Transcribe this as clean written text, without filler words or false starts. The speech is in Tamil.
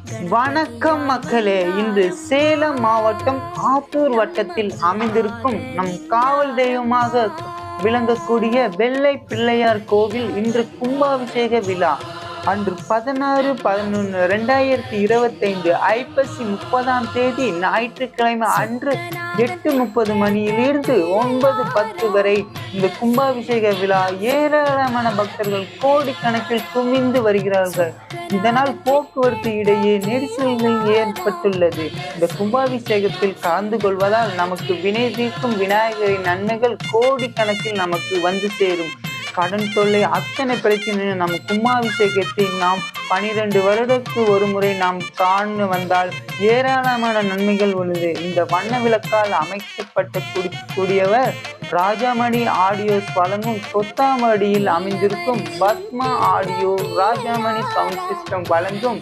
வணக்கம் மக்களே. இன்று சேலம் மாவட்டம் ஆத்தூர் வட்டத்தில் அமைந்திருக்கும் நம் காவல் தெய்வமாக விளங்கக்கூடிய வெள்ளை பிள்ளையார் கோவில் இன்று கும்பாபிஷேக விழா. அன்று 16/11/2025 ஐப்பசி 30ஆம் தேதி ஞாயிற்றுக்கிழமை அன்று 8:30 மணியிலிருந்து 9:10 வரை இந்த கும்பாபிஷேக விழா. ஏராளமான பக்தர்கள் கோடிக்கணக்கில் குவிந்து வருகிறார்கள். இதனால் போக்குவரத்து இடையே நெரிசல்கள் ஏற்பட்டுள்ளது. இந்த கும்பாபிஷேகத்தில் கலந்து கொள்வதால் நமக்கு வினை தீர்க்கும் விநாயகரின் நன்மைகள் கோடிக்கணக்கில் நமக்கு வந்து சேரும். கடன் தொல்லை அத்தனை பிரச்சனையும் நம் கும்பாபிஷேகத்தை நாம் 12 வருடத்துக்கு ஒரு முறை நாம் காண வந்தால் ஏராளமான நன்மைகள் உள்ளது. இந்த வண்ண விளக்கால் அமைக்கப்பட்ட கூடியவர் ராஜாமணி ஆடியோஸ் வழங்கும் கொத்தாமடியில் அமைந்திருக்கும் Padma audio Rajamani sound system வழங்கும்